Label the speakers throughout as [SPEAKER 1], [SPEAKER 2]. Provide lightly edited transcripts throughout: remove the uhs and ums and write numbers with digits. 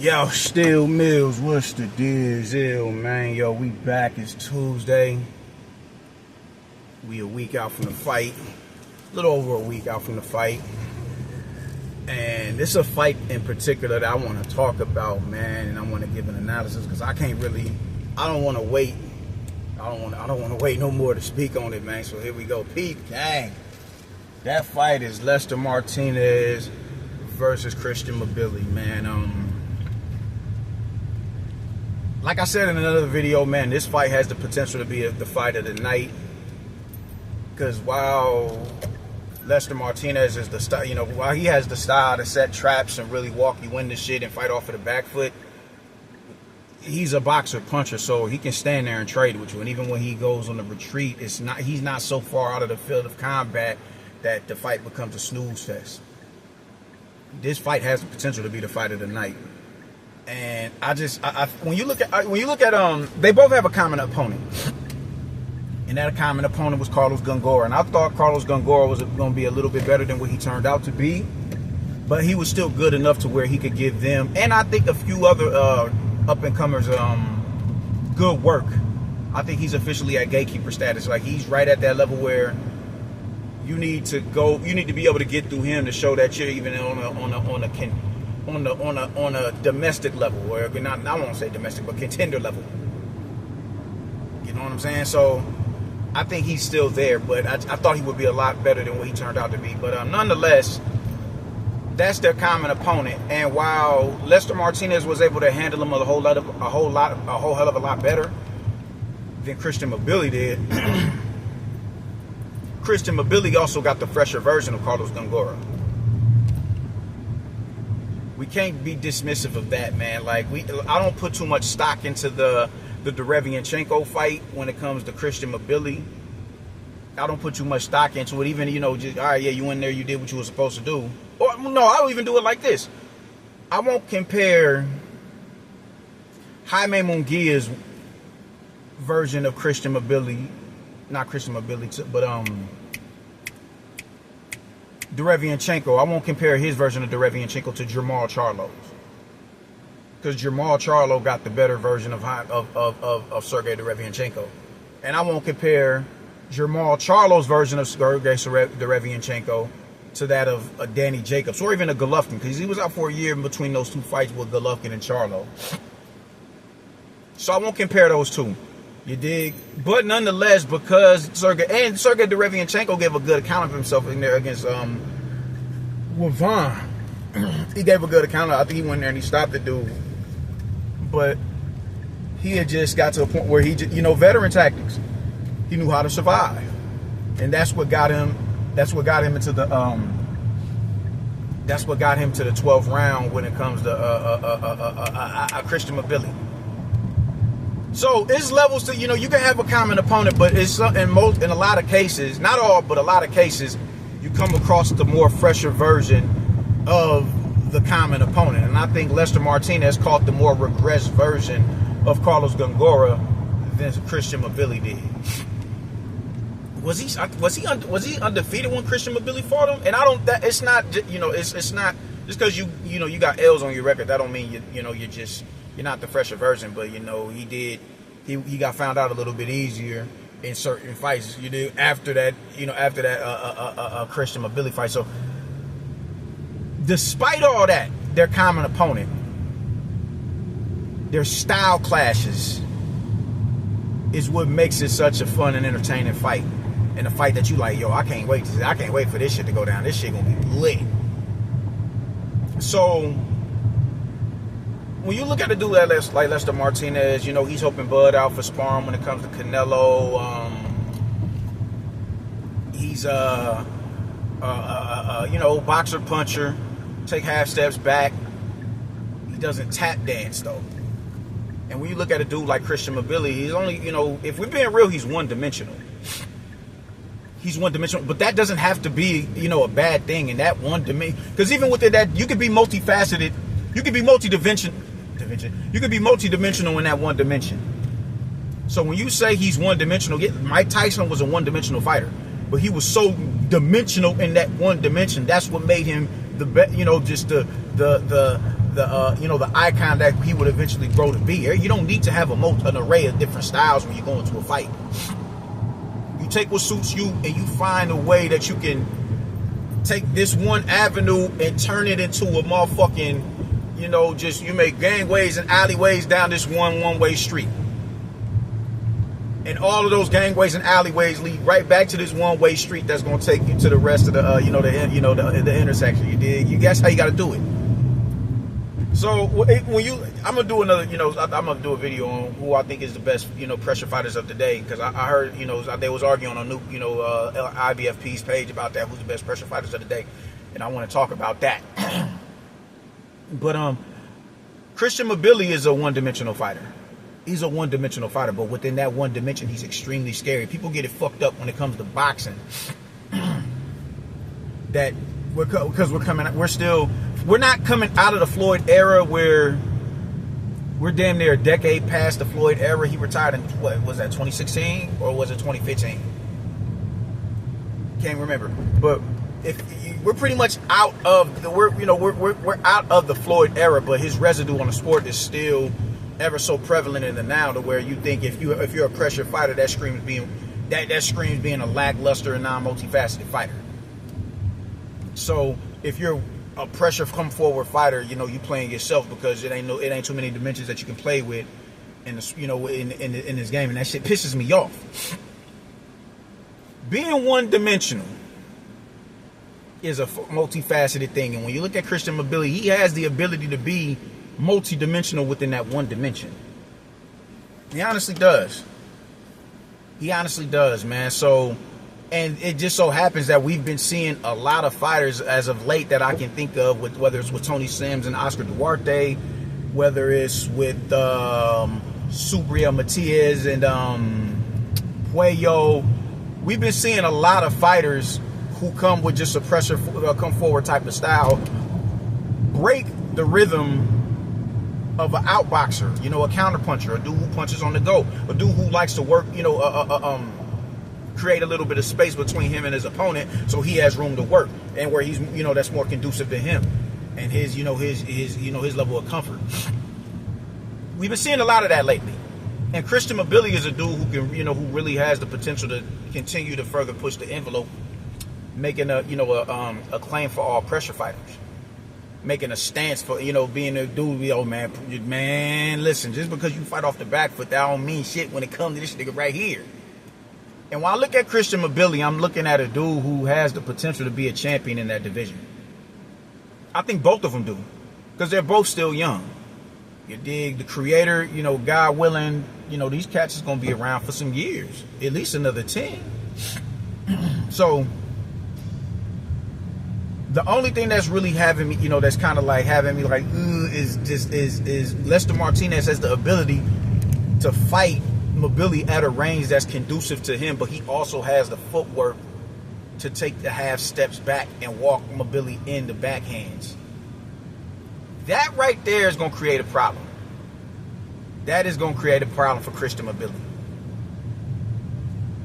[SPEAKER 1] Yo, Still Mills, what's the deal, man? Yo, we back. It's Tuesday. We a week out from the fight. A little over a week out from the fight. And this is a fight in particular that I want to talk about, man. And I want to give an analysis because I don't want to wait. I don't want to wait no more to speak on it, man. So here we go. Pete, dang. That fight is Lester Martinez versus Christian Mibili, man. Like I said in another video, man, this fight has the potential to be the fight of the night. Because while Lester Martinez is the style, while he has the style to set traps and really walk you into shit and fight off of the back foot, he's a boxer puncher, so he can stand there and trade with you. And even when he goes on the retreat, he's not so far out of the field of combat that the fight becomes a snooze fest. This fight has the potential to be the fight of the night. And when you look at they both have a common opponent, and that common opponent was Carlos Gongora. And I thought Carlos Gongora was going to be a little bit better than what he turned out to be, but he was still good enough to where he could give them, and I think a few other up and comers, good work. I think he's officially at gatekeeper status. Like, he's right at that level where you need to be able to get through him to show that you're even on a domestic level, or not, I won't say domestic, but contender level. You know what I'm saying? So I think he's still there, but I thought he would be a lot better than what he turned out to be. But nonetheless, that's their common opponent. And while Lester Martinez was able to handle him a whole hell of a lot better than Christian Mibili did, Christian Mibili also got the fresher version of Carlos Gongora. We can't be dismissive of that, man. Like, I don't put too much stock into the Derevianchenko fight when it comes to Christian Mibili. I don't put too much stock into it. Even, just, all right, yeah, you in there, you did what you were supposed to do. Or, no, I'll even do it like this. I won't compare Jaime Munguia's version of Christian Mibili, not Christian Mibili, but Derevianchenko. I won't compare his version of Derevianchenko to Jermall Charlo's, because Jermall Charlo got the better version of Sergey Derevianchenko. And I won't compare Jermall Charlo's version of Sergey Derevianchenko to that of Danny Jacobs, or even a Golovkin, because he was out for a year in between those two fights with Golovkin and Charlo. So I won't compare those two. You dig? But nonetheless, because Sergey Derevianchenko gave a good account of himself in there against Wavon. He gave a good account. I think he went there and he stopped the dude. But he had just got to a point where he just, veteran tactics. He knew how to survive. And that's what got him into the that's what got him to the 12th round when it comes to Christian Mibili. So it's levels to, you can have a common opponent, but it's in a lot of cases, not all, but a lot of cases, you come across the more fresher version of the common opponent. And I think Lester Martinez caught the more regressed version of Carlos Gongora than Christian Mibili did. Was he undefeated when Christian Mibili fought him? And it's not just because you got L's on your record, that don't mean you're not the fresher version. But he got found out a little bit easier in certain fights. After that Christian Mibili fight. So despite all that, their common opponent, their style clashes, is what makes it such a fun and entertaining fight. And a fight that you like, yo, I can't wait for this shit to go down. This shit gonna be lit. So when you look at a dude like Lester Martinez, he's hoping Bud out for sparring when it comes to Canelo. He's boxer puncher, take half steps back. He doesn't tap dance though. And when you look at a dude like Christian Mibili, he's only, if we're being real, he's one-dimensional. He's one-dimensional, but that doesn't have to be, a bad thing in that one dimension. Because even within that, you could be multifaceted. You could be multi-dimensional. You could be multi-dimensional in that one dimension. So when you say he's one-dimensional, Mike Tyson was a one-dimensional fighter, but he was so dimensional in that one dimension. That's what made him just the icon that he would eventually grow to be. You don't need to have an array of different styles when you go into a fight. You take what suits you, and you find a way that you can take this one avenue and turn it into a motherfucking, you make gangways and alleyways down this one-way street. And all of those gangways and alleyways lead right back to this one-way street that's going to take you to the rest of the, the intersection. You dig? That's how you got to do it. So I'm gonna do another, I'm gonna do a video on who I think is the best, pressure fighters of the day, because I heard, they was arguing on IBFP's page about that, who's the best pressure fighters of the day, and I want to talk about that. But Christian Mibili is a one-dimensional fighter. He's a one-dimensional fighter, but within that one dimension, he's extremely scary. People get it fucked up when it comes to boxing. We're not coming out of the Floyd era, where we're damn near a decade past the Floyd era. He retired in, what was that, 2016 or was it 2015? Can't remember. But we're pretty much out of we're out of the Floyd era, but his residue on the sport is still ever so prevalent in the now, to where you think if you're a pressure fighter, that screams being a lackluster and non-multifaceted fighter. So if you're a pressure come forward fighter, you playing yourself, because it ain't too many dimensions that you can play with in this, in this game, and that shit pisses me off. Being one dimensional is a multifaceted thing, and when you look at Christian Mibili, he has the ability to be multi-dimensional within that one dimension. He honestly does. Man. So, and it just so happens that we've been seeing a lot of fighters as of late that I can think of, whether it's with Tony Sims and Oscar Duarte, whether it's with Subriel Matias and Puello. We've been seeing a lot of fighters who come with just a pressure come forward type of style break the rhythm of an outboxer, a counterpuncher, a dude who punches on the go, a dude who likes to work, create a little bit of space between him and his opponent, so he has room to work, and where he's, that's more conducive to him and his level of comfort. We've been seeing a lot of that lately, and Christian Mibili is a dude who can, who really has the potential to continue to further push the envelope, making a claim for all pressure fighters. Making a stance for, being a dude, man, listen, just because you fight off the back foot, that don't mean shit when it comes to this nigga right here. And when I look at Christian Mibili, I'm looking at a dude who has the potential to be a champion in that division. I think both of them do, because they're both still young. You dig? The creator, God willing, these cats is going to be around for some years, at least another 10. So the only thing that's really having me, that's kind of like having me like, is Lester Martinez has the ability to fight Mibili at a range that's conducive to him, but he also has the footwork to take the half steps back and walk Mibili in the backhands. That right there is going to create a problem. That is going to create a problem for Christian Mibili.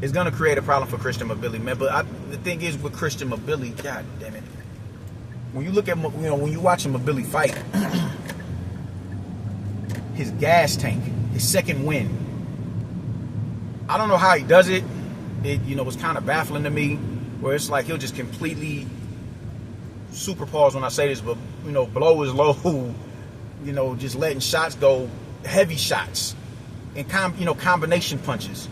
[SPEAKER 1] It's going to create a problem for Christian Mibili, man. But the thing is with Christian Mibili, god damn it. When you look at, when you watch Mibili fight, his gas tank, his second wind, I don't know how he does it. It, was kind of baffling to me, where it's like he'll just completely, super pause when I say this, but, blow his load, just letting shots go, heavy shots, and, combination punches.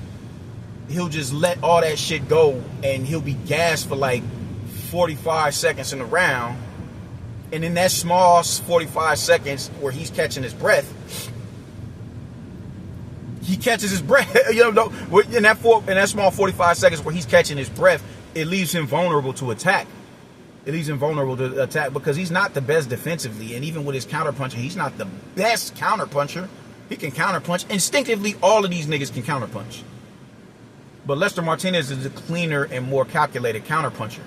[SPEAKER 1] He'll just let all that shit go, and he'll be gassed for like 45 seconds in a round. And in that small 45 seconds where he's catching his breath, he catches his breath. In that small 45 seconds where he's catching his breath, it leaves him vulnerable to attack. It leaves him vulnerable to attack because he's not the best defensively, and even with his counterpunching, he's not the best counterpuncher. He can counterpunch. Instinctively, all of these niggas can counterpunch. But Lester Martinez is a cleaner and more calculated counterpuncher.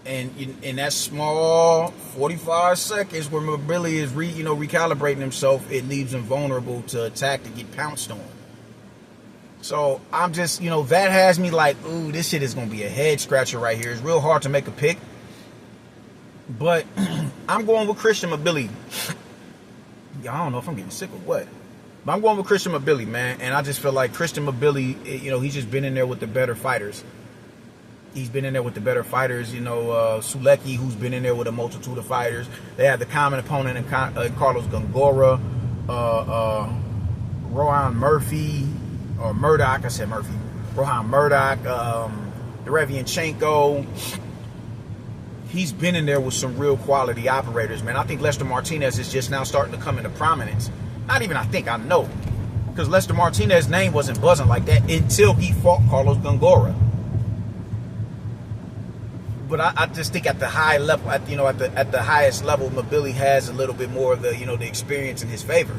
[SPEAKER 1] And in that small 45 seconds where Mibili is recalibrating himself, it leaves him vulnerable to attack, to get pounced on. So I'm just, that has me like, ooh, this shit is going to be a head scratcher right here. It's real hard to make a pick. But I'm going with Christian Mibili. I don't know if I'm getting sick or what. But I'm going with Christian Mibili, man. And I just feel like Christian Mibili, you know, he's just been in there with the better fighters. He's been in there with the better fighters. You know, Sulecki, who's been in there with a multitude of fighters. They have the common opponent in Carlos Gongora, Rohan Murphy, or Murdoch. I said Murphy. Rohan Murdoch, Derevianchenko. He's been in there with some real quality operators, man. I think Lester Martinez is just now starting to come into prominence. Not even I think, I know. Because Lester Martinez's name wasn't buzzing like that until he fought Carlos Gongora. But I just think at the high level, at the highest level, Mibili has a little bit more of the, you know, the experience in his favor.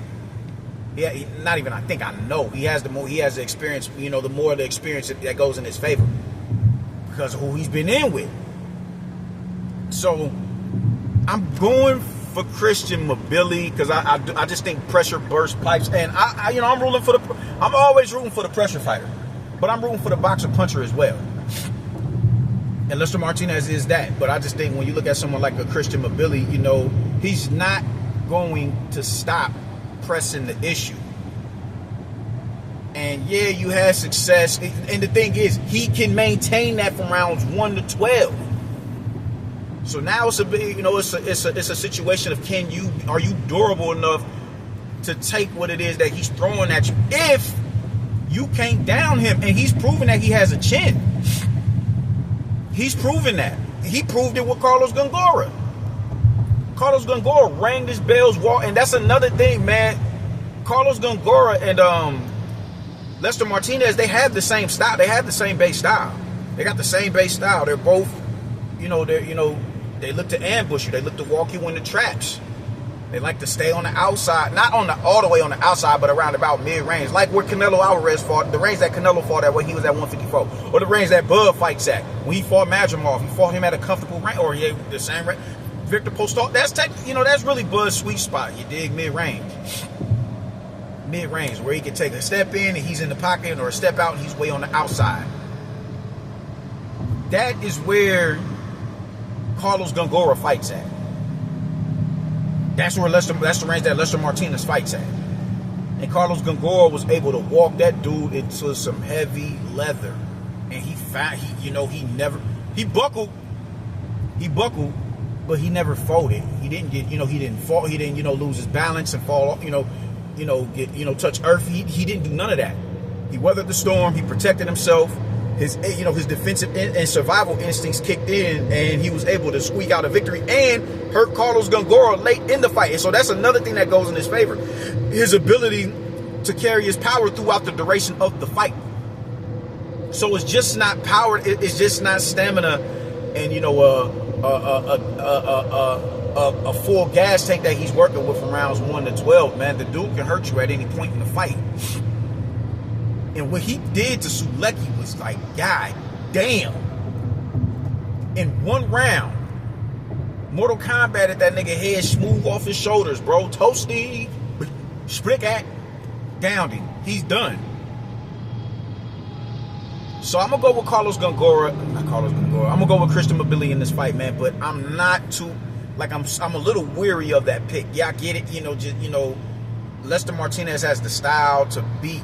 [SPEAKER 1] Yeah, not even I think, I know. He has the experience, you know, the more of the experience that goes in his favor. Because of who he's been in with. So I'm going for Christian Mibili because I just think pressure burst pipes, and I'm always rooting for the pressure fighter, but I'm rooting for the boxer puncher as well. And Lester Martinez is that, but I just think when you look at someone like a Christian Mibili, you know, he's not going to stop pressing the issue. And yeah, you had success, and the thing is, he can maintain that from rounds 1 to 12. So now it's a big, you know, it's a situation of are you durable enough to take what it is that he's throwing at you? If you can't down him, and he's proven that he has a chin. He's proven that. He proved it with Carlos Gongora. Carlos Gongora rang this bell's wall, and that's another thing, man. Carlos Gongora and Lester Martinez, they have the same style. They have the same base style. They got the same base style. They're both, they look to ambush you. They look to walk you into traps. They like to stay on the outside, not all the way on the outside, but around about mid-range, like where Canelo Alvarez fought, the range that Canelo fought at when he was at 154, or the range that Bud fights at when he fought Madrimov. He fought him at a comfortable range, or the same range. Victor Postol, that's really Bud's sweet spot. You dig? Mid-range, where he can take a step in and he's in the pocket, or a step out and he's way on the outside. That is where Carlos Gongora fights at. That's the range that Lester Martinez fights at. And Carlos Gongora was able to walk that dude into some heavy leather. And he buckled, but he never folded. He didn't fall, he didn't lose his balance and fall, touch earth. He didn't do none of that. He weathered the storm, he protected himself. His defensive and survival instincts kicked in, and he was able to squeak out a victory and hurt Carlos Gongora late in the fight. And so that's another thing that goes in his favor. His ability to carry his power throughout the duration of the fight. So it's just not power, it's just not stamina and, a full gas tank that he's working with from rounds 1 to 12, man. The dude can hurt you at any point in the fight. And what he did to Sulecki was like, God damn. In one round, Mortal Kombat at that nigga head smooth off his shoulders, bro. Toasty, Sprick downed him. He's done. So I'm going to go with Carlos Gongora. Not Carlos Gongora. I'm going to go with Christian Mibili in this fight, man. But I'm not too, I'm a little weary of that pick. Yeah, I get it. Lester Martinez has the style to beat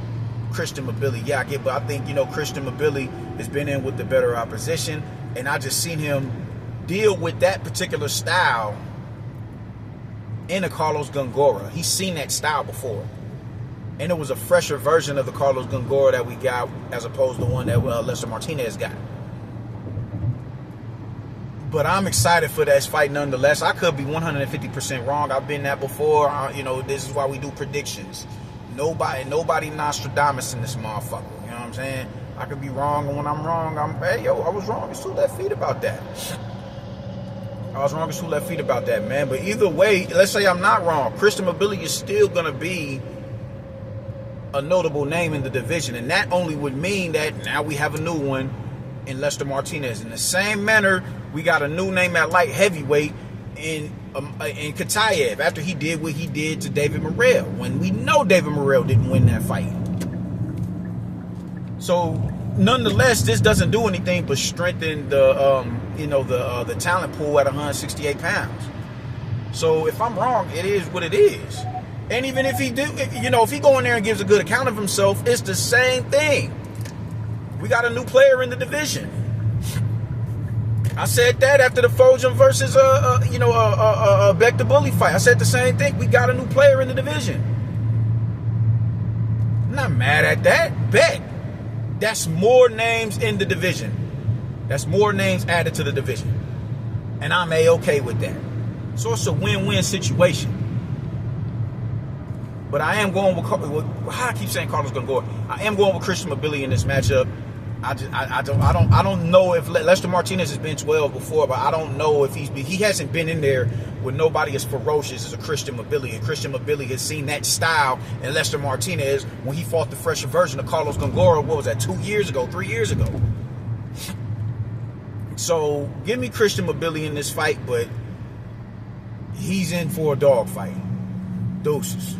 [SPEAKER 1] Christian Mibili. Yeah, I get, but I think, Christian Mibili has been in with the better opposition, and I just seen him deal with that particular style in a Carlos Gongora. He's seen that style before, and it was a fresher version of the Carlos Gongora that we got as opposed to the one that Lester Martinez got. But I'm excited for that fight nonetheless. I could be 150% wrong. I've been that before. This is why we do predictions. Nobody Nostradamus in this motherfucker. You know what I'm saying? I could be wrong, and when I'm wrong, I was wrong. It's 2 left feet about that. Man. But either way, let's say I'm not wrong. Christian Mibili is still gonna be a notable name in the division, and that only would mean that now we have a new one in Lester Martinez. In the same manner, we got a new name at light heavyweight in Katayev, after he did what he did to David Morrell, when we know David Morrell didn't win that fight. So nonetheless, this doesn't do anything but strengthen the the talent pool at 168 pounds. So if I'm wrong, it is what it is. And even if he if he go in there and gives a good account of himself, it's the same thing. We got a new player in the division. I said that after the Fojan versus Beck the Bully fight. I said the same thing. We got a new player in the division. I'm not mad at that. Bet. That's more names in the division. That's more names added to the division. And I'm A-okay with that. So it's a win-win situation. But I am going with, I keep saying Carlos gonna go. I am going with Christian Mibili in this matchup. I don't know if Lester Martinez has been 12 before, but I don't know if he hasn't been in there with nobody as ferocious as a Christian Mibili. And Christian Mibili has seen that style in Lester Martinez when he fought the fresher version of Carlos Gongora. What was that? 2 years ago, 3 years ago. So give me Christian Mibili in this fight, but he's in for a dog fight. Deuces.